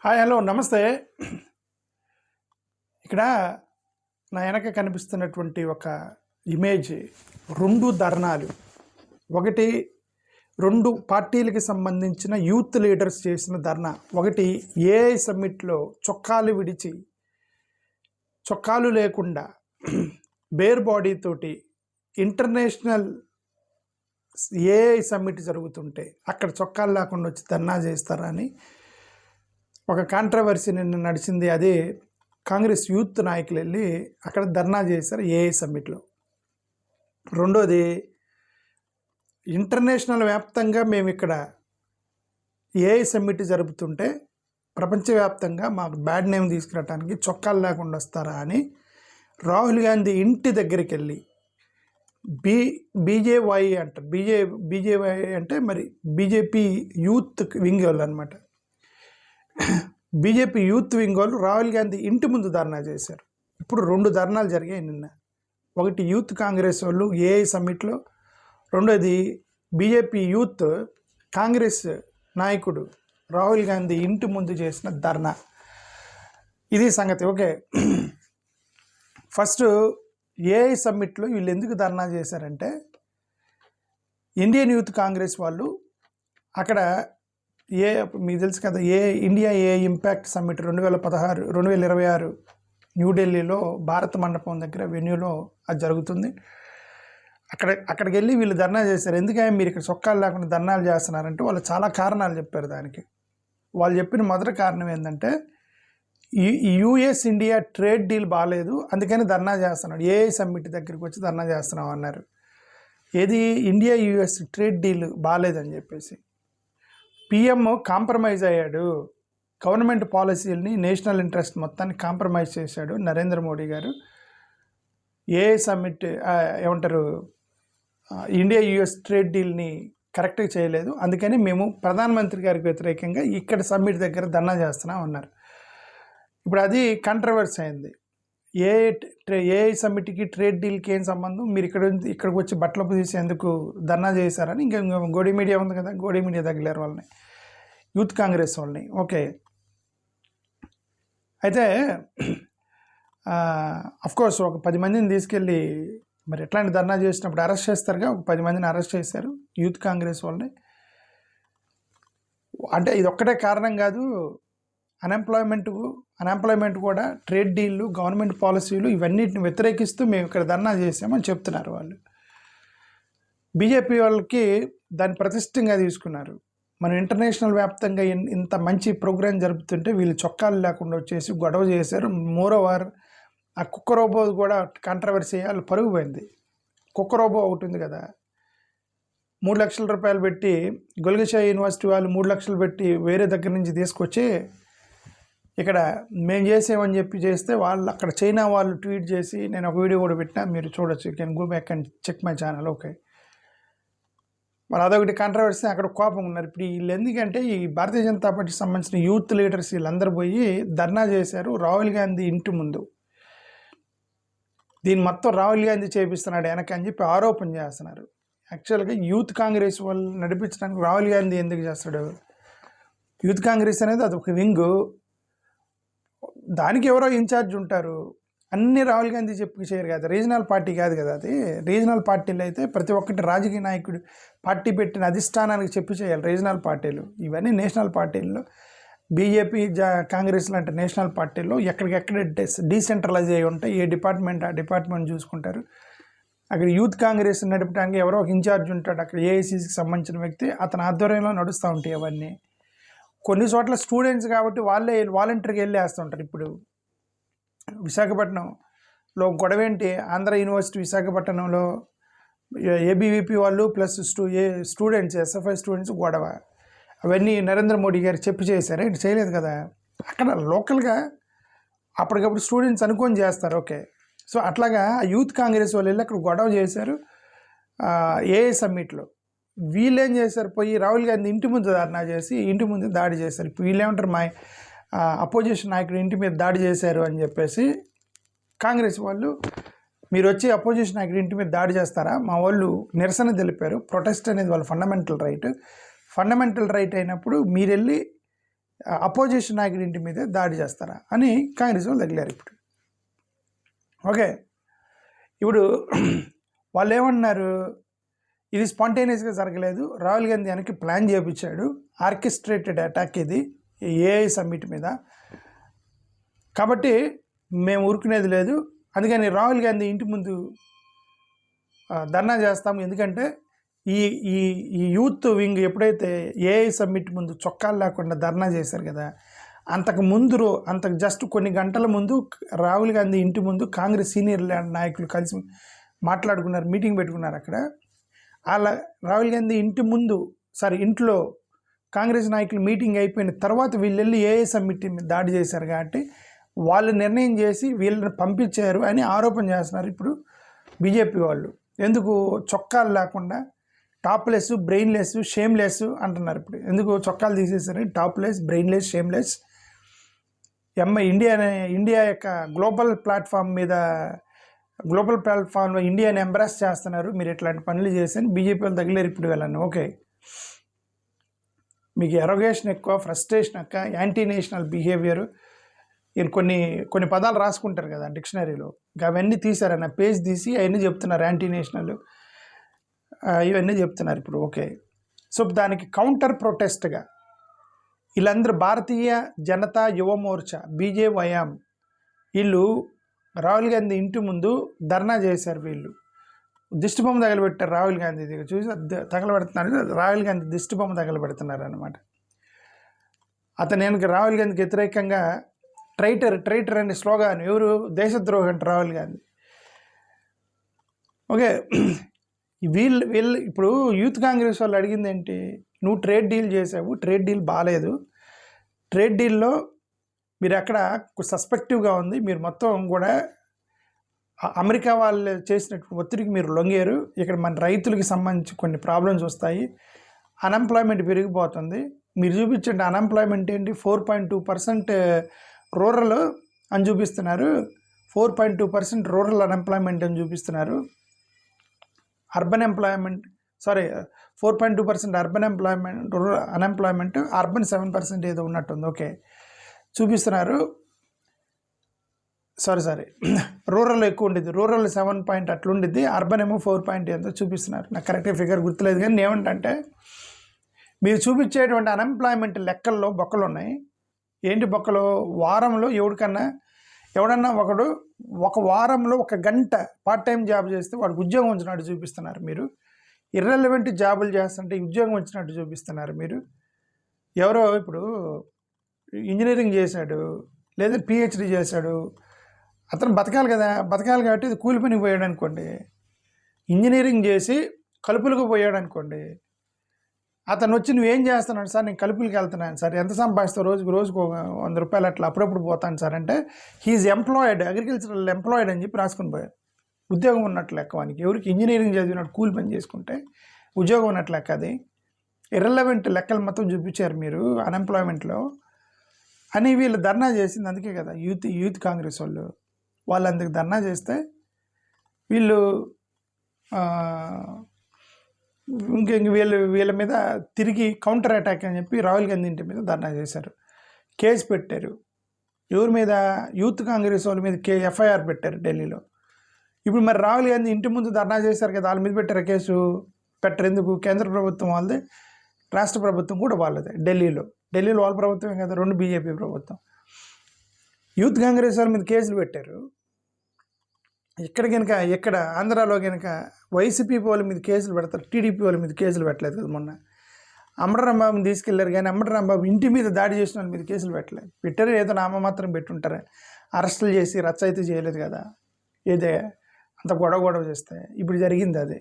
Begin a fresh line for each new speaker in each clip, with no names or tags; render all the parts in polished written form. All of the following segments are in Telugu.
హాయ్ హలో నమస్తే. ఇక్కడ నా వెనక కనిపిస్తున్నటువంటి ఒక ఇమేజ్ 2 ధర్నాలు. ఒకటి 2 పార్టీలకి సంబంధించిన యూత్ లీడర్స్ చేసిన ధర్నా. ఒకటి ఏఐ సమ్మిట్లో చొక్కాలు విడిచి, చొక్కాలు లేకుండా బేర్ బాడీ తోటి ఇంటర్నేషనల్ ఏఐ సమ్మిట్ జరుగుతుంటే అక్కడ చొక్కాలు లేకుండా వచ్చి ధర్నా చేస్తారా అని ఒక కాంట్రవర్సీ నిన్న నడిచింది. అదే కాంగ్రెస్ యూత్ నాయకులు వెళ్ళి అక్కడ ధర్నా చేశారు ఏఐ సమ్మిట్లో. రెండోది, ఇంటర్నేషనల్ వ్యాప్తంగా మేము ఇక్కడ ఏఐ సమ్మిట్ జరుపుతుంటే ప్రపంచవ్యాప్తంగా మాకు బ్యాడ్ నేమ్ తీసుకురావడానికి చొక్కాలు లేకుండా వస్తారా అని రాహుల్ గాంధీ ఇంటి దగ్గరికి వెళ్ళి బీజేవై అంటారు. బీజేవై అంటే మరి బీజేపీ యూత్ వింగ్ వాళ్ళు అనమాట. బీజేపీ యూత్ వింగ్ వాళ్ళు రాహుల్ గాంధీ ఇంటి ముందు ధర్నా చేశారు. ఇప్పుడు 2 ధర్నాలు జరిగాయి నిన్న. ఒకటి యూత్ కాంగ్రెస్ వాళ్ళు ఏఐ సమ్మిట్లో, రెండోది బీజేపీ యూత్ కాంగ్రెస్ నాయకుడు రాహుల్ గాంధీ ఇంటి ముందు చేసిన ధర్నా. ఇది సంగతి. ఓకే, ఫస్ట్ ఏఐ సమ్మిట్లో వీళ్ళు ఎందుకు ధర్నా చేశారంటే, ఇండియన్ యూత్ కాంగ్రెస్ వాళ్ళు అక్కడ మీకు తెలుసు కదా, ఇండియా ఏఐ ఇంపాక్ట్ సమ్మిట్ 2026 న్యూఢిల్లీలో భారత మండపం దగ్గర వెన్యూలో అది జరుగుతుంది. అక్కడికి వెళ్ళి వీళ్ళు ధర్నా చేశారు. ఎందుకంటే మీరు ఇక్కడ చొక్కాలు లేకుండా ధర్నాలు చేస్తున్నారంటే వాళ్ళు చాలా కారణాలు చెప్పారు దానికి. వాళ్ళు చెప్పిన మొదటి కారణం ఏంటంటే, యుఎస్ ఇండియా ట్రేడ్ డీల్ బాగాలేదు, అందుకని ధర్నా చేస్తున్నాడు, ఏఐ సమ్మిట్ దగ్గరికి వచ్చి ధర్నా చేస్తున్నాం అన్నారు. ఏది ఇండియా యుఎస్ ట్రేడ్ డీల్ బాగాలేదని చెప్పేసి పిఎం కాంప్రమైజ్ అయ్యాడు. గవర్నమెంట్ పాలసీలని, నేషనల్ ఇంట్రెస్ట్ మొత్తాన్ని కాంప్రమైజ్ చేశాడు నరేంద్ర మోడీ గారు. ఏఐ సమ్మిట్ ఏమంటారు, ఇండియా యుఎస్ ట్రేడ్ డీల్ని కరెక్ట్గా చేయలేదు, అందుకని మేము ప్రధానమంత్రి గారికి వ్యతిరేకంగా ఇక్కడ సమ్మిట్ దగ్గర ధర్నా చేస్తున్నాం అన్నారు. ఇప్పుడు అది కాంట్రవర్సీ అయింది. ఏఐ సమ్మిట్కి ట్రేడ్ డీల్కి ఏం సంబంధం, మీరు ఇక్కడికి వచ్చి బట్టలు తీసి ఎందుకు ధర్నా చేశారని ఇంకా గోడి మీడియా ఉంది కదా, గోడి మీడియా తగిలేరు వాళ్ళని, యూత్ కాంగ్రెస్ వాళ్ళని. ఓకే, అయితే అఫ్కోర్స్ ఒక 10 మందిని తీసుకెళ్ళి మరి ఎట్లాంటి ధర్నా చేసినప్పుడు అరెస్ట్ చేస్తారుగా, ఒక 10 మందిని అరెస్ట్ చేశారు యూత్ కాంగ్రెస్ వాళ్ళని. అంటే ఇది ఒక్కటే కారణం కాదు, అన్ఎంప్లాయ్మెంట్ కూడా, ట్రేడ్ డీళ్ళు, గవర్నమెంట్ పాలసీలు ఇవన్నిటిని వ్యతిరేకిస్తూ మేము ఇక్కడ ధర్నా చేసామని చెప్తున్నారు వాళ్ళు. బీజేపీ వాళ్ళకి దాన్ని ప్రతిష్టంగా తీసుకున్నారు. మనం ఇంటర్నేషనల్ వ్యాప్తంగా ఇంత మంచి ప్రోగ్రాం జరుపుతుంటే వీళ్ళు చొక్కాలు లేకుండా వచ్చేసి గొడవ చేశారు. మోరోవర్ ఆ కుక్క రోబో కూడా కాంట్రవర్సీ వాళ్ళు పరుగు పోయింది. కుక్క రోబో ఒకటి ఉంది కదా, 3 లక్షల రూపాయలు పెట్టి గొల్గషా యూనివర్సిటీ వాళ్ళు 3 లక్షలు పెట్టి వేరే దగ్గర నుంచి తీసుకొచ్చి ఇక్కడ మేము చేసామని చెప్పి చేస్తే వాళ్ళు అక్కడ చైనా వాళ్ళు ట్వీట్ చేసి, నేను ఒక వీడియో కూడా పెట్టినా, మీరు చూడొచ్చు, you can go back and check my channel. Okay, మరి అదొకటి కాంట్రవర్సీ, అక్కడ కోపం ఉన్నారు. ఇప్పుడు వీళ్ళు ఎందుకంటే ఈ భారతీయ జనతా పార్టీకి సంబంధించిన యూత్ లీడర్స్ వీళ్ళందరూ పోయి ధర్నా చేశారు రాహుల్ గాంధీ ఇంటి ముందు. దీన్ని మొత్తం రాహుల్ గాంధీ చేపిస్తున్నాడు వెనక అని చెప్పి ఆరోపణ చేస్తున్నారు. యాక్చువల్గా యూత్ కాంగ్రెస్ వాళ్ళు నడిపించడానికి రాహుల్ గాంధీ ఎందుకు చేస్తాడు? యూత్ కాంగ్రెస్ అనేది అదొక వింగు, దానికి ఎవరో ఇన్ఛార్జ్ ఉంటారు. అన్ని రాహుల్ గాంధీ చెప్పి చేయరు కదా, రీజనల్ పార్టీ కాదు కదా అది. రీజనల్ పార్టీలు అయితే ప్రతి ఒక్కటి రాజకీయ నాయకుడు పార్టీ పెట్టిన అధిష్టానానికి చెప్పి చేయాలి. రీజనల్ పార్టీలు ఇవన్నీ నేషనల్ పార్టీల్లో, బీజేపీ కాంగ్రెస్ లాంటి నేషనల్ పార్టీల్లో ఎక్కడికెక్కడ డీసెంట్రలైజ్ అయ్యి ఉంటాయి, ఏ డిపార్ట్మెంట్ ఆ డిపార్ట్మెంట్ చూసుకుంటారు. అక్కడ యూత్ కాంగ్రెస్ నడపడానికి ఎవరో ఒక ఇన్ఛార్జ్ ఉంటాడు, అక్కడ ఏఐసీసీకి సంబంధించిన వ్యక్తి, అతని ఆధ్వర్యంలో నడుస్తూ ఉంటాయి అవన్నీ. కొన్ని చోట్ల స్టూడెంట్స్ కాబట్టి వాళ్ళే వాలంటీర్గా వెళ్ళి వేస్తుంటారు. ఇప్పుడు విశాఖపట్నంలో గొడవ ఏంటి, ఆంధ్ర యూనివర్సిటీ విశాఖపట్నంలో ఏబీవీపీ వాళ్ళు ప్లస్ స్టూడెంట్స్, ఎస్ఎఫ్ఐ స్టూడెంట్స్ గొడవ, అవన్నీ నరేంద్ర మోడీ గారు చెప్పి చేశారు, ఏంటి చేయలేదు కదా. అక్కడ లోకల్గా అప్పటికప్పుడు స్టూడెంట్స్ అనుకొని చేస్తారు. ఓకే, సో అట్లాగా యూత్ కాంగ్రెస్ వాళ్ళు వెళ్ళి అక్కడ గొడవ చేశారు ఏఐ సమ్మిట్లో. వీళ్ళు ఏం చేశారు, పోయి రాహుల్ గాంధీ ఇంటి ముందు ధర్నా చేసి ఇంటి ముందు దాడి చేశారు. ఇప్పుడు వీళ్ళు ఏమంటారు, మా అపోజిషన్ నాయకుడు ఇంటి మీద దాడి చేశారు అని చెప్పేసి కాంగ్రెస్ వాళ్ళు, మీరు వచ్చి అపోజిషన్ నాయకుడు ఇంటి మీద దాడి చేస్తారా? మా వాళ్ళు నిరసన తెలిపారు, ప్రొటెస్ట్ అనేది వాళ్ళ ఫండమెంటల్ రైట్ అయినప్పుడు మీరు వెళ్ళి అపోజిషన్ నాయకుడి ఇంటి మీదే దాడి చేస్తారా అని కాంగ్రెస్ వాళ్ళు తగిలారు ఇప్పుడు. ఓకే, ఇప్పుడు వాళ్ళు ఏమన్నారు, ఇది స్పాంటేనియస్గా జరగలేదు, రాహుల్ గాంధీ వెనక్కి ప్లాన్ చేయించాడు, ఆర్కెస్ట్రేటెడ్ అటాక్ ఇది ఏఐ సమ్మిట్ మీద, కాబట్టి మేము ఊరుకునేది లేదు, అందుకని రాహుల్ గాంధీ ఇంటి ముందు ధర్నా చేస్తాము. ఎందుకంటే ఈ ఈ ఈ యూత్ వింగ్ ఎప్పుడైతే ఏఐ సమ్మిట్ ముందు చొక్కాలు లేకుండా ధర్నా చేశారు కదా, అంతకు జస్ట్ కొన్ని గంటల ముందు రాహుల్ గాంధీ ఇంటి ముందు కాంగ్రెస్ సీనియర్ నాయకులు కలిసి మాట్లాడుకున్నారు, మీటింగ్ పెట్టుకున్నారు. అక్కడ అలా రాహుల్ గాంధీ ఇంట్లో కాంగ్రెస్ నాయకులు మీటింగ్ అయిపోయిన తర్వాత వీళ్ళు వెళ్ళి ఏఐ సమ్మిట్ మీద దాడి చేశారు కాబట్టి వాళ్ళు నిర్ణయం చేసి వీళ్ళని పంపించారు అని ఆరోపణ చేస్తున్నారు ఇప్పుడు బీజేపీ వాళ్ళు. ఎందుకు చొక్కాలు లేకుండా టాప్లెస్, బ్రెయిన్లెస్, షేమ్లెస్ అంటున్నారు ఇప్పుడు. ఎందుకు చొక్కాలు తీసేసారు? Topless, brainless, shameless. ఇండియా యొక్క గ్లోబల్ ప్లాట్ఫామ్లో ఇండియాని ఎంబ్రాస్ చేస్తున్నారు, మీరు ఇట్లాంటి పనులు చేసి బీజేపీ వాళ్ళు తగిలేరు ఇప్పుడు వెళ్ళండి. ఓకే, మీకు ఎరోగేషన్ ఎక్కువ, ఫ్రస్ట్రేషన్ ఎక్కువ, యాంటీ నేషనల్ బిహేవియర్, కొన్ని పదాలు రాసుకుంటారు కదా డిక్షనరీలో, అవన్నీ తీసారన్న పేజ్ తీసి అవన్నీ చెప్తున్నారు, యాంటీ నేషనల్ ఇవన్నీ చెప్తున్నారు ఇప్పుడు. ఓకే, సో దానికి కౌంటర్ ప్రొటెస్ట్గా వీళ్ళందరూ భారతీయ జనతా యువ మోర్చా బీజేవైఎం వీళ్ళు రాహుల్ గాంధీ ఇంటి ముందు ధర్నా చేశారు. వీళ్ళు దిష్టిబొమ్మ తగలబెట్టారు రాహుల్ గాంధీ దగ్గర, చూసి తగలబెడుతున్నారు, రాహుల్ గాంధీ దిష్టిబొమ్మ తగలబెడుతున్నారు అనమాట. అతను రాహుల్ గాంధీకి వ్యతిరేకంగా ట్రైటర్ అనే స్లోగాన్, ఎవరు దేశద్రోహి అంటే రాహుల్ గాంధీ. ఓకే, వీళ్ళు ఇప్పుడు యూత్ కాంగ్రెస్ వాళ్ళు అడిగింది ఏంటి, నువ్వు ట్రేడ్ డీల్ చేసావు, ట్రేడ్ డీల్ బాగాలేదు, ట్రేడ్ డీల్లో మీరు అక్కడ సస్పెక్టివ్గా ఉంది, మీరు మొత్తం కూడా అమెరికా వాళ్ళు చేసినటువంటి ఒత్తిడికి మీరు లొంగారు, ఇక్కడ మన రైతులకి సంబంధించి కొన్ని ప్రాబ్లమ్స్ వస్తాయి, అన్ఎంప్లాయ్మెంట్ పెరిగిపోతుంది, మీరు చూపించండి అన్ఎంప్లాయ్మెంట్ ఏంటి, 4.2% రూరల్ అని చూపిస్తున్నారు, 4.2% రూరల్ అన్ఎంప్లాయ్మెంట్ అని చూపిస్తున్నారు, 4.2% అర్బన్ అన్ఎంప్లాయ్మెంట్, అర్బన్ 7% ఏదో ఉన్నట్టుంది. ఓకే, చూపిస్తున్నారు, రూరల్ ఎక్కువ ఉండేది, రూరల్ 7 అట్లా ఉండేది, అర్బన్ ఏమో 4 ఎంతో చూపిస్తున్నారు, నాకు కరెక్ట్గా ఫిగర్ గుర్తులేదు. కానీ ఏమంటే మీరు చూపించేటువంటి అన్ఎంప్లాయ్మెంట్ లెక్కల్లో బొక్కలు ఉన్నాయి. ఏంటి బొక్కలు? వారంలో ఎవడన్నా ఒకడు ఒక వారంలో 1 గంట పార్ట్ టైం జాబ్ చేస్తే వాడికి ఉద్యోగం వచ్చినట్టు చూపిస్తున్నారు మీరు. ఇర్రెలవెంట్ జాబులు చేస్తుంటే ఉద్యోగం వచ్చినట్టు చూపిస్తున్నారు మీరు. ఎవరో ఇప్పుడు ఇంజనీరింగ్ చేశాడు లేదా పిహెచ్డి చేశాడు, అతను బతకాలి కాబట్టి ఇది కూలి పనికి పోయాడు అనుకోండి, ఇంజనీరింగ్ చేసి కలుపులకు పోయాడు అనుకోండి, అతను వచ్చి నువ్వేం చేస్తున్నాడు సార్, నేను కలుపులకి వెళ్తున్నాను సార్, ఎంత సంపాదిస్తావు, రోజుకు 100 రూపాయలు అట్లా అప్పుడప్పుడు పోతాను సార్ అంటే, హీఈస్ ఎంప్లాయిడ్, అగ్రికల్చరల్ ఎంప్లాయిడ్ అని చెప్పి రాసుకుని పోయాడు. ఉద్యోగం ఉన్నట్లు లెక్క వానికి. ఎవరికి ఇంజనీరింగ్ చదివినట్టు కూలి పని చేసుకుంటే ఉద్యోగం ఉన్నట్లు లెక్క. అది ఇర్రెలవెంట్ లెక్కలు మొత్తం చూపించారు మీరు అన్ఎంప్లాయ్మెంట్లో అని వీళ్ళు ధర్నా చేసింది. అందుకే కదా యూత్ కాంగ్రెస్ వాళ్ళు అందుకు ధర్నా చేస్తే వీళ్ళు వీళ్ళ మీద తిరిగి కౌంటర్ అటాక్ అని చెప్పి రాహుల్ గాంధీ ఇంటి మీద ధర్నా చేశారు, కేసు పెట్టారు. ఎవరి మీద? యూత్ కాంగ్రెస్ వాళ్ళ మీద ఎఫ్ఐఆర్ పెట్టారు ఢిల్లీలో. ఇప్పుడు మరి రాహుల్ గాంధీ ఇంటి ముందు ధర్నా చేశారు కదా, వాళ్ళ మీద పెట్టారు కేసు. పెట్టరు ఎందుకు? కేంద్ర ప్రభుత్వం వాళ్ళదే, రాష్ట్ర ప్రభుత్వం కూడా వాళ్ళదే. ఢిల్లీలో వాళ్ళ ప్రభుత్వమే కదా, 2 బీజేపీ ప్రభుత్వం. యూత్ కాంగ్రెస్ వాళ్ళ మీద కేసులు పెట్టారు. ఇక్కడ ఆంధ్రాలో కనుక వైసీపీ వాళ్ళ మీద కేసులు పెడతారు, టీడీపీ వాళ్ళ మీద కేసులు పెట్టలేదు కదా. మొన్న అంబటరాంబాబుని తీసుకెళ్లారు కానీ అంబటరాంబాబు ఇంటి మీద దాడి చేసిన వాళ్ళ మీద కేసులు పెట్టలేదు. పెట్టారు, ఏదో నామమాత్రం పెట్టుంటారు, అరెస్టులు చేసి రచ్చ అయితే చేయలేదు కదా. ఏదే అంత గొడవ చేస్తే ఇప్పుడు జరిగింది అదే.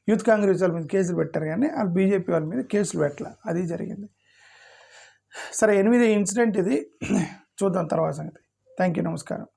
యూత్ కాంగ్రెస్ వాళ్ళ మీద కేసులు పెట్టారు కానీ వాళ్ళు బీజేపీ వాళ్ళ మీద కేసులు పెట్టలే, అది జరిగింది. సరే, 8 ఇన్సిడెంట్ ఇది, చూద్దాం తర్వాత సంగతి. థ్యాంక్ యూ, నమస్కారం.